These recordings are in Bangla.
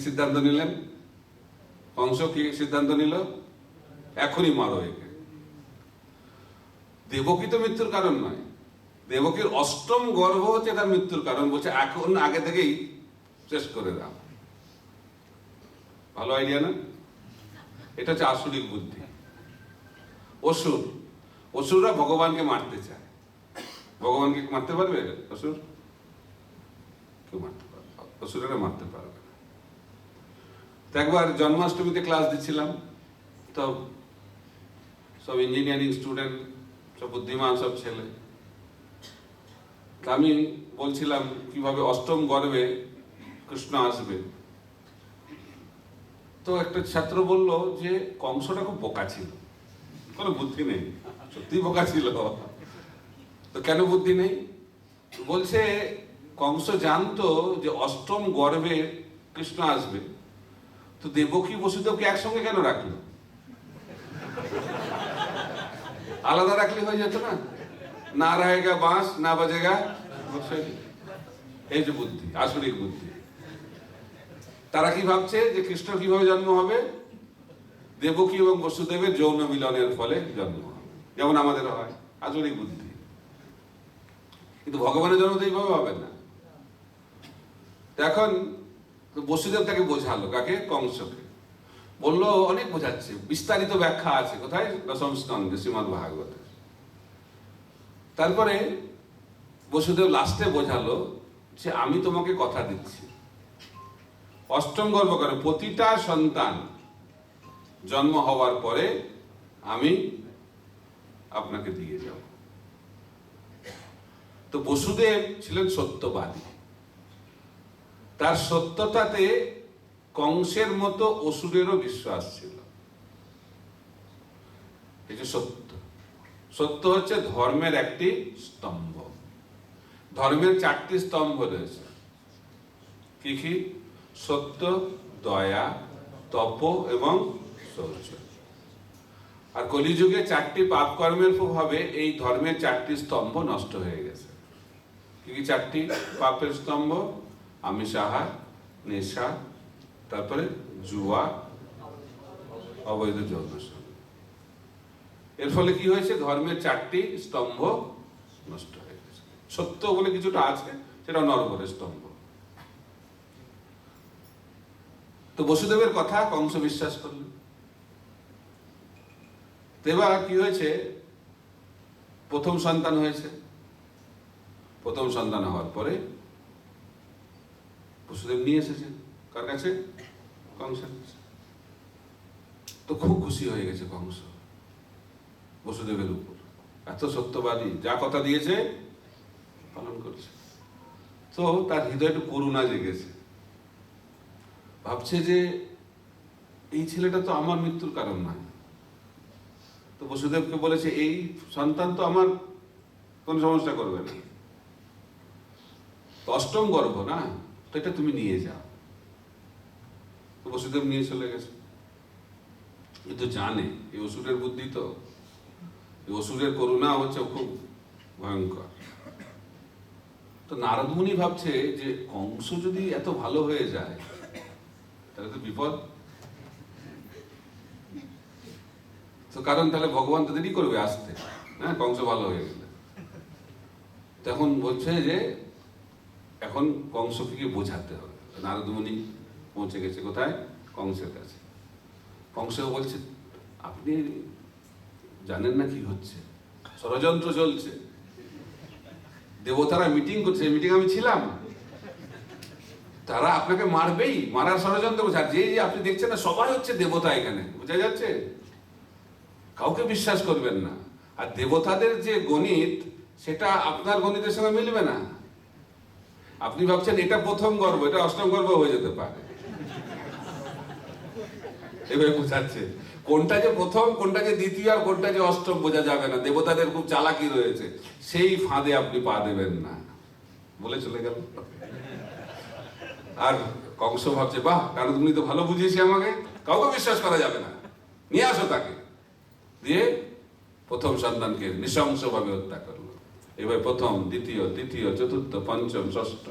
সিদ্ধান্ত নিলেন? কংস কি সিদ্ধান্ত নিল? এখনই মারো একে। দেবকী তো মৃত্যুর কারণ নয়, দেবকীর অষ্টম গর্ভ হচ্ছে তার মৃত্যুর কারণ। বলছে এখন আগে থেকেই শেষ করে দাও। ভালো আইডিয়া না? এটা হচ্ছে আসরিক বুদ্ধি। অসুর, অসুররা ভগবানকে মারতে চায়। ভগবানকে মারতে পারবে অসুর? কেউ মারতে পারবে, অসুরেরা মারতে পারবে না। তো একবার জন্মাষ্টমীতে ক্লাস দিচ্ছিলাম, তো সব ইঞ্জিনিয়ারিং স্টুডেন্ট, সব বুদ্ধিমান সব ছেলে। আমি বলছিলাম কিভাবে অষ্টম গর্ভে কৃষ্ণ আসবে। তো একটা ছাত্র বলল যে কংসটা খুব বোকা ছিল, কোনো বুদ্ধি নেই। সত্যি বোকা ছিল। তো কেন বুদ্ধি নেই? বলছে কংস জানতো যে অষ্টম গর্ভে কৃষ্ণ আসবে, তো দেবকী বসুদেবকে একসঙ্গে কেন রাখলো? আলাদা রাখলে হয়ে যেত না? না রহেগা বাঁশ না বাজেগা। এই যে বুদ্ধি, আসরিক বুদ্ধি। তারা কি ভাবছে যে কৃষ্ণ কিভাবে জন্ম হবে? দেবকী এবং বসুদেবের যৌন মিলনের ফলে জন্ম হবে, যেমন আমাদের হয়। আসরিক বুদ্ধি। কিন্তু ভগবানের জন্ম তো এইভাবে হবে না। এখন বসুদেব তাকে বোঝালো, কাকে? কংসকে। বললো অনেক বোঝাচ্ছে, বিস্তারিত ব্যাখ্যা আছে কোথায়? দশম স্কন্ধে শ্রীমদ্ ভাগবতে। তারপরে বসুদেব লাস্টে বোঝালো যে আমি তোমাকে কথা দিচ্ছি, অষ্টম গর্ভ করে প্রতিটা সন্তান জন্ম হওয়ার পরে আমি আপনাকে দিয়ে যাব। তো বসুদেব ছিলেন সত্যবাদী। তার সত্যতাতে কংসের মতো অসুরেরও বিশ্বাস ছিল। এই যে সত্য, সত্য হচ্ছে ধর্মের একটি স্তম্ভ। ধর্মের 4টি স্তম্ভ রয়েছে। কি কি? সত্য, দয়া, তপ এবং শৌচ। আর কলিযুগে 4টি পাপ কর্মের প্রভাবে এই ধর্মের 4টি স্তম্ভ নষ্ট হয়ে গেছে। কি কি 4টি পাপের স্তম্ভ? আমিষাহার, নেশা, তারপরে জুয়া, অবৈধ যৌনাসন। এর ফলে কি হয়েছে? ধর্মের 4টি স্তম্ভ নষ্ট হয়ে গেছে। সত্য বলে কিছুটা আছে, সেটা নরবরের স্তম্ভ। তো বসুদেবের কথা কংস বিশ্বাস করল। এবার কি হয়েছে? প্রথম সন্তান হয়েছে। প্রথম সন্তান হওয়ার পরে বসুদেব নিয়ে এসেছেন কার কাছে? কংসের কাছে। তো খুব খুশি হয়ে গেছে কংস বসুদেবের উপর। এত সত্যবাদী, যা কথা দিয়েছে পালন করছে। তো তার হৃদয়ে একটু করুণা জেগেছে। ভাবছে যে এই ছেলেটা তো আমার মৃত্যুর কারণ নয়। তো বসুদেবকে বলেছে এই সন্তান তো আমার কোন সমস্যা করবে না, অষ্টম গর্ভ না, তো এটা তুমি নিয়ে যাও। তো বসুদেব নিয়ে চলে গেছে। এ তো জানে এই অসুরের বুদ্ধি, তো এই অসুরের করুণা হচ্ছে খুব ভয়ঙ্কর। তো নারদ মুনি ভাবছে যে কংস যদি এত ভালো হয়ে যায় তাহলে তো বিপদ। তো কারণ তাহলে ভগবান তো দেরি করবে আসতে, হ্যাঁ, কংস ভালো হয়ে গেলে। তখন বলছে যে এখন কংসকে বোঝাতে হবে। নারদ মুনি পৌঁছে গেছে কোথায়? কংসের কাছে। কংস বলছে আপনি জানেন না কি হচ্ছে, ষড়যন্ত্র চলছে, দেবতারা মিটিং করছে, মিটিং আমি ছিলাম, তারা আপনাকে মারবেই, মারার ষড়যন্ত্র করছে। আর যে আপনি দেখছেন না সবাই হচ্ছে দেবতা, এখানে বোঝা যাচ্ছে, কাউকে বিশ্বাস করবেন না। আর দেবতাদের যে গণিত সেটা আপনার গণিতের সঙ্গে মিলবে না। আপনি ভাবছেন এটা প্রথম গর্ভ, এটা অষ্টম গর্ভ হয়ে যেতে পারে। এভাবে বোঝাচ্ছে কোনটা যে প্রথম, কোনটা যে দ্বিতীয়, আর কোনটা যে অষ্টম বোঝা যাবে না। দেবতাদের খুব চালাকি রয়েছে, সেই ফাঁদে আপনি পা দেবেন না বলে চলে গেল। আর কংস ভাবছে বাহ, কারণ তুমি তো ভালো বুঝিয়েছি আমাকে, কাউকে বিশ্বাস করা যাবে না, নিয়ে আসো তাকে। দিয়ে প্রথম সন্তানকে নৃশংসভাবে হত্যা করলো। এবার প্রথম, দ্বিতীয়, তৃতীয়, চতুর্থ, পঞ্চম, ষষ্ঠ।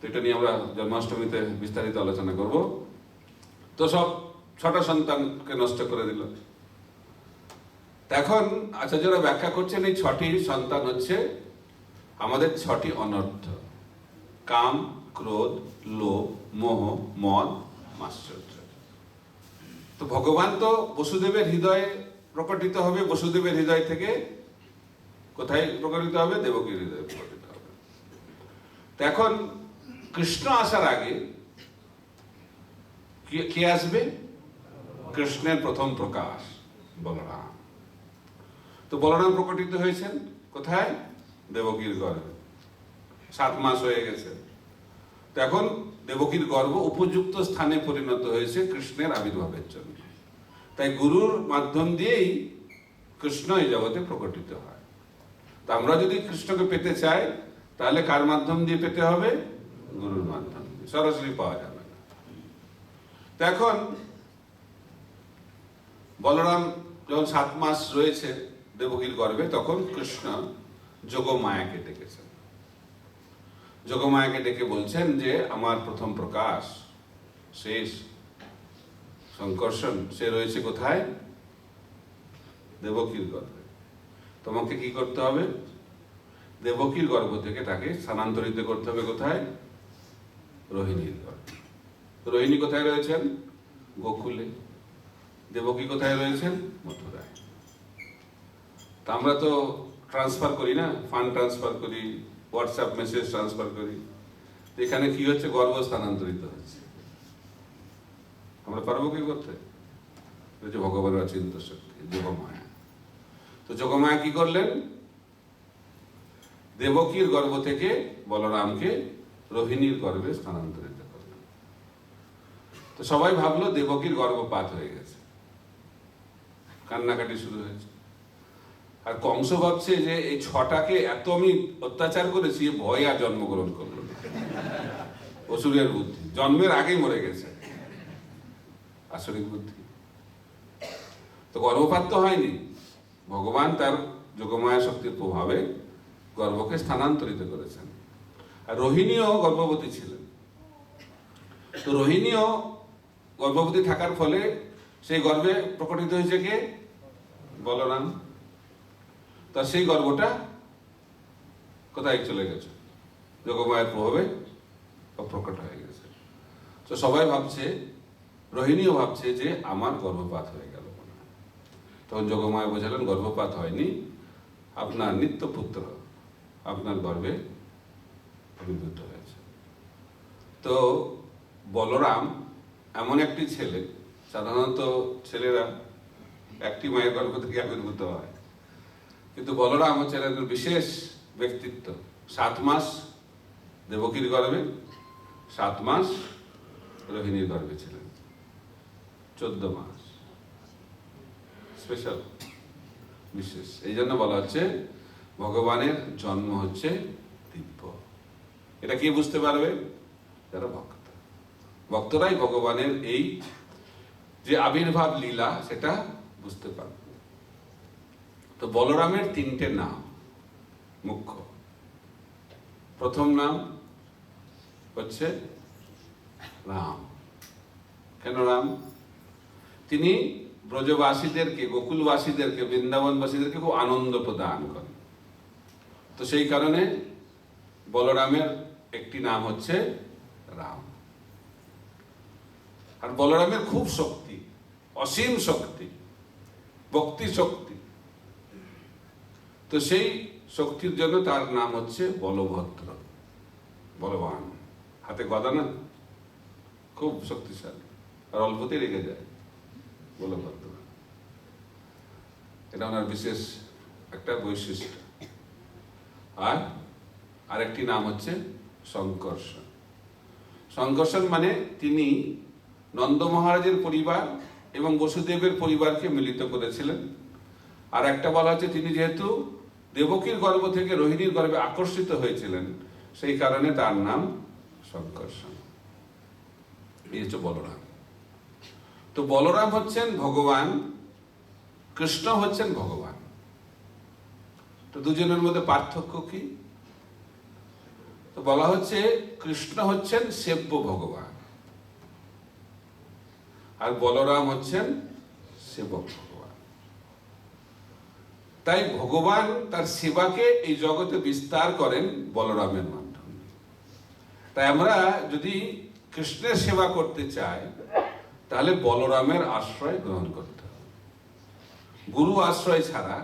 এটা নিয়ে আমরা জন্মাষ্টমীতে বিস্তারিত আলোচনা করব। তো সব 6টা সন্তানকে নষ্ট করে দিল। এখন আচার্যরা ব্যাখ্যা করছেন এই 6টি সন্তান হচ্ছে আমাদের 6টি অনর্থ: কাম, ক্রোধ, লোভ, মোহ, মদ, মাৎসর্য। তো ভগবান তো বসুদেবের হৃদয়ে প্রকটিত হবে, বসুদেবের হৃদয় থেকে কোথায় প্রকটিত হবে? দেবকীর হৃদয়ে প্রকটিত হবে। তো এখন কৃষ্ণ আসার আগে কে আসবে? কৃষ্ণের প্রথম প্রকাশ বলরাম। তো বলরাম প্রকটিত হয়েছেন কোথায়? দেবকীর গর্ভে। 7 মাস হয়ে গেছে। তো এখন দেবকীর গর্ভ উপযুক্ত স্থানে পরিণত হয়েছে কৃষ্ণের আবির্ভাবের জন্য। তাই গুরুর মাধ্যম দিয়েই কৃষ্ণ এই জগতে প্রকটিত হয়। তো আমরা যদি কৃষ্ণকে পেতে চাই তাহলে কার মাধ্যম দিয়ে পেতে হবে? গুরুর মাধ্যম দিয়ে, সরাসরি পাওয়া যাবে না। তো এখন বলরাম যখন 7 মাস রয়েছে দেবকীর গর্ভে, তখন কৃষ্ণ যোগমায়াকে ডেকেছেন। যোগমায়াকে ডেকে বলছেন যে আমার প্রথম প্রকাশ শেষ সংকর্ষণ, সে রয়েছে কোথায়? দেবকীর গর্ভে। তোমাকে কি করতে হবে? দেবকীর গর্ভ থেকে তাকে স্থানান্তরিত করতে হবে কোথায়? রোহিণীর গর্ভে। রোহিণী কোথায় রয়েছেন? গোকুলে। দেবকী কোথায় রয়েছেন? মথুরায়। তা আমরা তো ট্রান্সফার করি না, ফান্ড ট্রান্সফার করি, হোয়াটসঅ্যাপ মেসেজ ট্রান্সফার করি। এখানে কি হচ্ছে? গর্ভ স্থানান্তরিত হচ্ছে। আমরা পারবো কি করতে? ভগবানের অচিন্ত শক্তি যোগমায়া। তো যোগমায়া কি করলেন? দেবকীর গর্ভ থেকে বলরামকে রোহিণীর গর্ভে স্থানান্তরিত করলেন। তো সবাই ভাবলো দেবকীর গর্ভপাত হয়ে গেছে, কান্নাকাটি শুরু হয়েছে। আর কংস ভাবছে যে এই 6টাকে এত আমি অত্যাচার করেছি, ভয় আর জন্মগ্রহণ করলো না। অসুরের বুদ্ধি, জন্মের আগেই মরে গেছে, আসরিক বুদ্ধি। তো গর্ভপাত তো হয়নি, ভগবান তার যোগমায়া শক্তির প্রভাবে গর্ভকে স্থানান্তরিত করেছেন। আর রোহিণীও গর্ভবতী ছিলেন। তো রোহিণীও গর্ভবতী থাকার ফলে সেই গর্ভে প্রকটিত হয়েছে কে? বলরাম। তা সেই গর্ভটা কোথায় চলে গেছে? যোগমায়ের প্রভাবে প্রকট হয়ে গেছে। তো সবাই ভাবছে, রোহিণীও ভাবছে যে আমার গর্ভপাত হয়ে গেল। তখন যোগমায়া বোঝালেন গর্ভপাত হয়নি, আপনার নিত্যপুত্র আপনার গর্ভে আবির্ভূত হয়েছে। তো বলরাম এমন একটি ছেলে, সাধারণত ছেলেরা একটি মায়ের গর্ভ থেকে আবির্ভূত হয়, কিন্তু বলরাম হচ্ছে একজন বিশেষ ব্যক্তিত্ব। 7 মাস দেবকীর গর্ভে, 7 মাস রোহিণীর গর্ভে ছিলেন, 14 মাস। স্পেশাল, বিশেষ। এই জন্য বলা হচ্ছে ভগবানের জন্ম হচ্ছে দিব্য। এটা কি বুঝতে পারবে? যারা ভক্ত, ভক্তরাই ভগবানের এই যে আবির্ভাব লীলা সেটা বুঝতে পারবে। তো বলরামের 3টে নাম মুখ্য। প্রথম নাম হচ্ছে রাম। কেন রাম? তিনি ব্রজবাসীদেরকে, গোকুলবাসীদেরকে, বৃন্দাবনবাসীদেরকে খুব আনন্দ প্রদান করেন। তো সেই কারণে বলরামের একটি নাম হচ্ছে রাম। আর বলরামের খুব শক্তি, অসীম শক্তি, ভক্তি শক্তি। তো সেই শক্তির জন্য তার নাম হচ্ছে বলভদ্র, বলবান। হাতে গদা না, খুব শক্তিশালী, আর অল্পতেই রেগে যায়, বলভদ্র। এটা ওনার বিশেষ একটা বৈশিষ্ট্য। আর আরেকটি নাম হচ্ছে সংকর্ষণ। সংকর্ষণ মানে তিনি নন্দ মহারাজের পরিবার এবং বসুদেবের পরিবারকে মিলিত করেছিলেন। আর একটা বলা হচ্ছে তিনি যেহেতু দেবকীর গর্ভ থেকে রোহিণীর গর্ভে আকর্ষিত হয়েছিলেন, সেই কারণে তার নাম সংকর্ষণ। এই হচ্ছে বলরাম। তো বলরাম হচ্ছেন ভগবান, কৃষ্ণ হচ্ছেন ভগবান। তো দুজনের মধ্যে পার্থক্য কি? তো বলা হচ্ছে কৃষ্ণ হচ্ছেন সেব্য ভগবান, আর বলরাম হচ্ছেন সেবক ভগবান। তাই ভগবান তার সেবাকে এই জগতে বিস্তার করেন বলরামের মাধ্যমে। তাই আমরা যদি কৃষ্ণের সেবা করতে চাই তাহলে বলরামের আশ্রয় গ্রহণ করতে হবে। গুরু আশ্রয় ছাড়া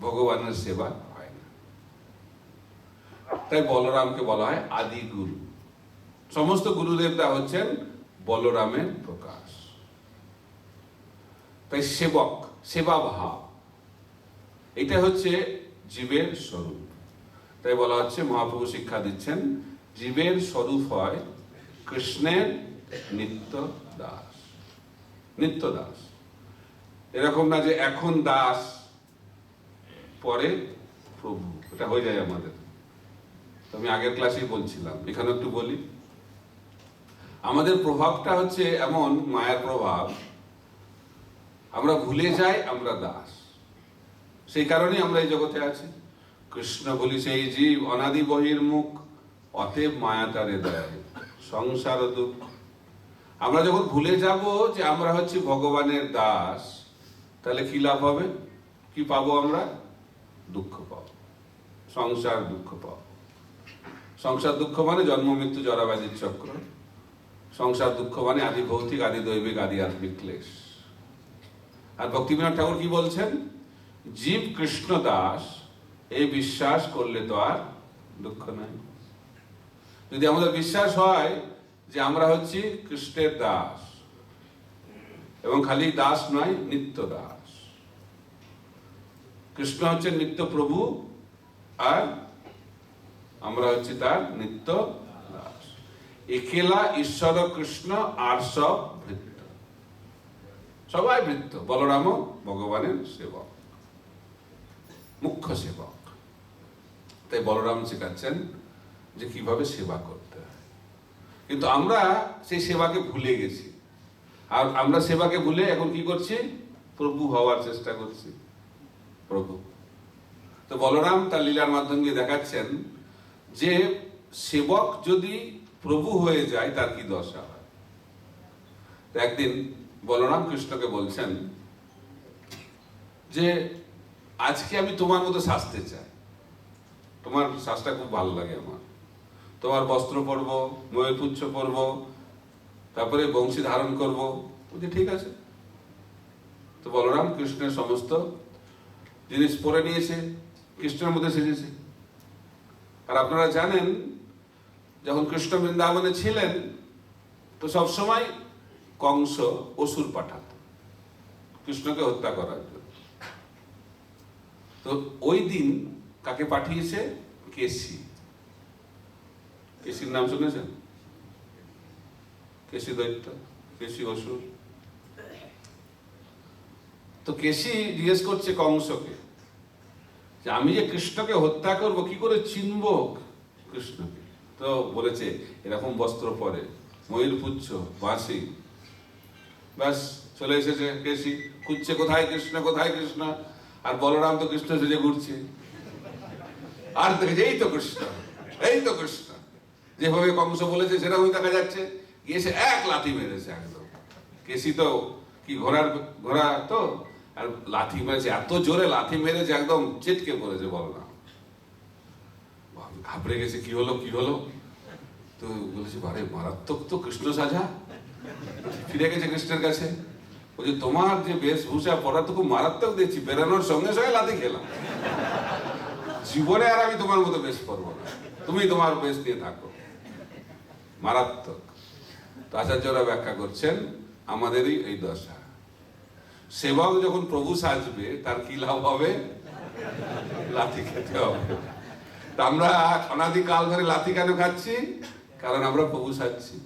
ভগবানের সেবা হয় না। তাই বলরামকে বলা হয় আদি গুরু। সমস্ত গুরুদেবতা হচ্ছেন বলরামের প্রকাশ। তাই সেবক, সেবা ভাব, এটা হচ্ছে জীবের স্বরূপ। তাই বলা হচ্ছে, মহাপ্রভু শিক্ষা দিচ্ছেন, জীবের স্বরূপ হয় কৃষ্ণের নিত্য দাস। নিত্য দাস, এরকম না যে এখন দাস পরে প্রভু, এটা হয়ে যায় আমাদের। আমি আগের ক্লাসেই বলছিলাম, এখানে একটু বলি। আমাদের প্রভাবটা হচ্ছে এমন মায়ার প্রভাব, আমরা ভুলে যাই আমরা দাস। সেই কারণেই আমরা এই জগতে আছি। কৃষ্ণ বলি সেই জীব অনাদি বহির্মুখ, অতএব মায়া তারে দেয় সংসার দুঃখ। আমরা যখন ভুলে যাব যে আমরা হচ্ছি ভগবানের দাস, তাহলে কি লাভ হবে? কি পাবো আমরা? দুঃখ পাবো, সংসার দুঃখ পাবো। সংসার দুঃখ মানে জন্ম মৃত্যু জরা ব্যাধির চক্র। সংসার দুঃখ মানে আদি ভৌতিক, আদি দৈবিক, আদি আত্মিক ক্লেশ। আর ভক্তিবিনোদ ঠাকুর কি বলছেন? জীব কৃষ্ণ দাস এই বিশ্বাস করলে তো আর দুঃখ নাই। যদি আমাদের বিশ্বাস হয় যে আমরা হচ্ছি কৃষ্ণের দাস, এবং খালি দাস নয়, নিত্য দাস। কৃষ্ণ হচ্ছেন নিত্য প্রভু, আর আমরা হচ্ছি তার নিত্য দাস। একেলা ঈশ্বর কৃষ্ণ, আর সব ভৃত্য। সবাই ভৃত্য। বলরামও ভগবানের সেবক, মুখ্য সেবক। তাই বলরাম শেখাচ্ছেন যে কিভাবে সেবা করতে হয়। কিন্তু আমরা সেই সেবাকে ভুলে গেছি। আর আমরা সেবাকে ভুলে এখন কি করছি? প্রভু হওয়ার চেষ্টা করছি। প্রভু। তো বলরাম তার লীলার মাধ্যম দিয়ে দেখাচ্ছেন যে সেবক যদি প্রভু হয়ে যায় তার কি দশা হয়। একদিন বলরাম কৃষ্ণকে বলছেন যে আজকে আমি তোমার মতো সাজতে চাই, তোমার সাজটা খুব ভালো লাগে আমার, তোমার বস্ত্র পরবো, ময়ূরপুচ্ছ পরবো, তারপরে বংশী ধারণ করবো। বলছে ঠিক আছে। তো বলরাম কৃষ্ণের সমস্ত জিনিস পরে নিয়েছে, কৃষ্ণের মধ্যে সেজেছে। আর আপনারা জানেন, যখন কৃষ্ণ বৃন্দাবনে ছিলেন তো সবসময় কংস অসুর পাঠাত কৃষ্ণকে হত্যা করার জন্য। তো ওই দিন কাকে পাঠিয়েছে? কেশি। কেশির নাম শুনেছেন? কেশি দৈত্য, কেশি অসুর। তো কেশি জিজ্ঞেস করছে কংসকে যে আমি যে কৃষ্ণকে হত্যা করব, কি করে চিনব কৃষ্ণকে? তো বলেছে এরকম বস্ত্র পরে, ময়ূরপুচ্ছ, বাঁশি। ব্যাস চলে এসেছে কেশি, খুঁজছে কোথায় কৃষ্ণ, কোথায় কৃষ্ণ। আর বলরাম তো কৃষ্ণ সেজে ঘুরছে, আর দেখেছে এই তো কৃষ্ণ, এই তো কৃষ্ণ। যেভাবে কংস বলেছে সেরকমই দেখা যাচ্ছে। গিয়েছে এক লাঠি মেরেছে একদম। কেশি তো কি ঘোড়া তো, আর লাঠি মেরেছে, এত জোরে লাঠি মেরেছে একদম চেটকে পড়েছে বলরাম। ঘাবড়ে গেছে, কি হলো কি হলো? তো বলেছে বারে মারাত্মক তো কৃষ্ণ সাজা। ফিরে গেছে কৃষ্ণের কাছে, বলছে তোমার যে বেশভূষা পড়া তো খুব মারাত্মক দেখছি, বেরানোর সঙ্গে সঙ্গে লাঠি খেলাম। জীবনে আর আমি তোমার মতো বেশ পড়বো না, তুমি তোমার বেশ নিয়ে থাকো। মারাত্মক। তো আচার্যরা ব্যাখ্যা করছেন আমাদেরই এই দশা। সেবক যখন প্রভু সাজবে তার কি লাভ হবে? লাঠি খেতে হবে। তা আমরা অনাদিকাল ধরে লাঠি কেন খাচ্ছি? কারণ আমরা প্রভু সাজছি।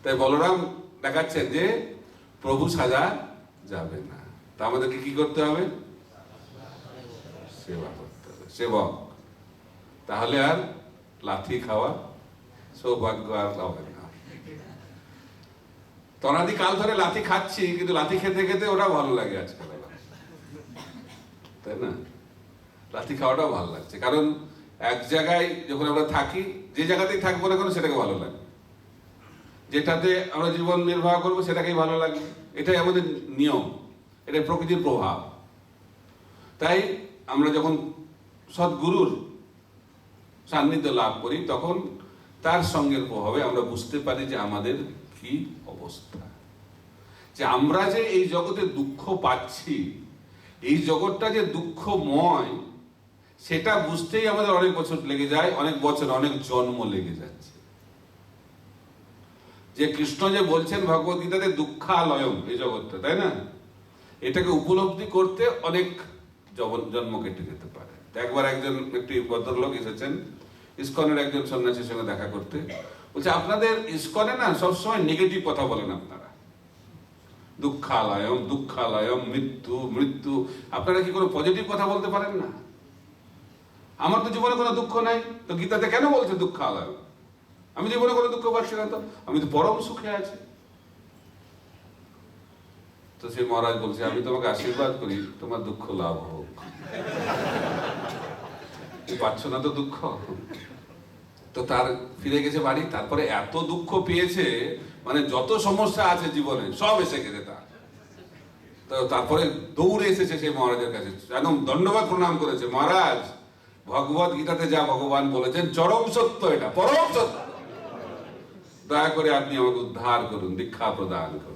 তাই বলরাম দেখাচ্ছেন যে প্রভু সাজা যাবে না, তা আমাদেরকে কি করতে হবে? সেবা করতে হবে, সেবক। তাহলে আর লাঠি খাওয়া সৌভাগ্য আর হবে না। অনাদিকাল ধরে লাঠি খাচ্ছি, কিন্তু লাঠি খেতে খেতে ওটা ভালো লাগে আজকাল, তাই না? লাঠি খাওয়াটাও ভালো লাগছে, কারণ এক জায়গায় যখন আমরা থাকি, যে জায়গাতেই থাকবো না কেন সেটাকে ভালো লাগে, যেটাতে আমরা জীবন নির্বাহ করবো সেটাকেই ভালো লাগবে। এটাই আমাদের নিয়ম, এটাই প্রকৃতির প্রভাব। তাই আমরা যখন সদ্গুরুর সান্নিধ্য লাভ করি তখন তার সঙ্গের প্রভাবে আমরা বুঝতে পারি যে আমাদের কি অবস্থা, যে আমরা যে এই জগতে দুঃখ পাচ্ছি, এই জগৎটা যে দুঃখময়, সেটা বুঝতেই আমাদের অনেক বছর লেগে যায়, অনেক বছর, অনেক জন্ম লেগে যাচ্ছে। যে কৃষ্ণ যে বলছেন ভগবত গীতাতে দুঃখালয়ম এই জগৎটা, তাই না, এটাকে উপলব্ধি করতে অনেক জন্ম কেটে যেতে পারে। একবার একটি ভদ্রলোক এসেছেন ইসকনের একজন সন্ন্যাসীর সঙ্গে দেখা করতে, বলছে আপনাদের ইসকনে না সবসময় নেগেটিভ কথা বলেন আপনারা, দুঃখালয়ম দুঃখালয়ম, মৃত্যু মৃত্যু, আপনারা কি কোনো পজিটিভ কথা বলতে পারেন না? আমার তো জীবনে কোনো দুঃখ নাই, তো গীতাতে কেন বলছে দুঃখালয়ম? আমি জীবনে কোনো দুঃখ পাচ্ছি না, তো আমি তো পরম সুখে আছি। তো সেই মহারাজ বলছে আমি তোমাকে আশীর্বাদ করি তোমার দুঃখ লাভ হোক, পাচ্ছ না তো দুঃখ। তো তার ফিরে গেছে বাড়ি, তারপরে এত দুঃখ পেয়েছে, মানে যত সমস্যা আছে জীবনে সব এসে গেছে তার। তো তারপরে দৌড়ে এসেছে সেই মহারাজের কাছে, একদম দণ্ডবাদ প্রণাম করেছে, মহারাজ ভগবত গীতাতে যা ভগবান বলেছেন চরম সত্য, এটা পরম সত্য, দয়া করে আপনি আমাকে উদ্ধার করুন, দীক্ষা প্রদান করুন।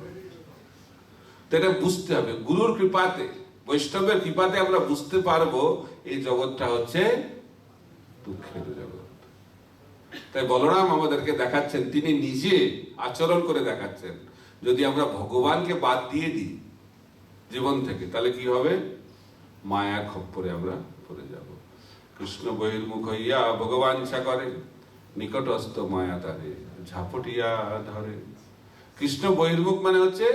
তো এটা বুঝতে হবে, গুরুর কৃপাতে, বৈষ্ণবের কৃপাতে আমরা বুঝতে পারবো এই জগৎটা হচ্ছে দুঃখের জগৎ। তাই বলরাম আমাদেরকে দেখাচ্ছেন, তিনি নিজে আচরণ করে দেখাচ্ছেন, যদি আমরা ভগবানকে বাদ দিয়ে দিই জীবন থেকে তাহলে কি হবে, মায়ার খপ্পরে আমরা পড়ে যাব। কৃষ্ণ বহির্মুখ হইয়া ভগবান ইচ্ছা করে, নিকটস্থ মায়া তারে ঝাপটিয়া ধরে। কৃষ্ণ বহির্মুখ মানে হচ্ছে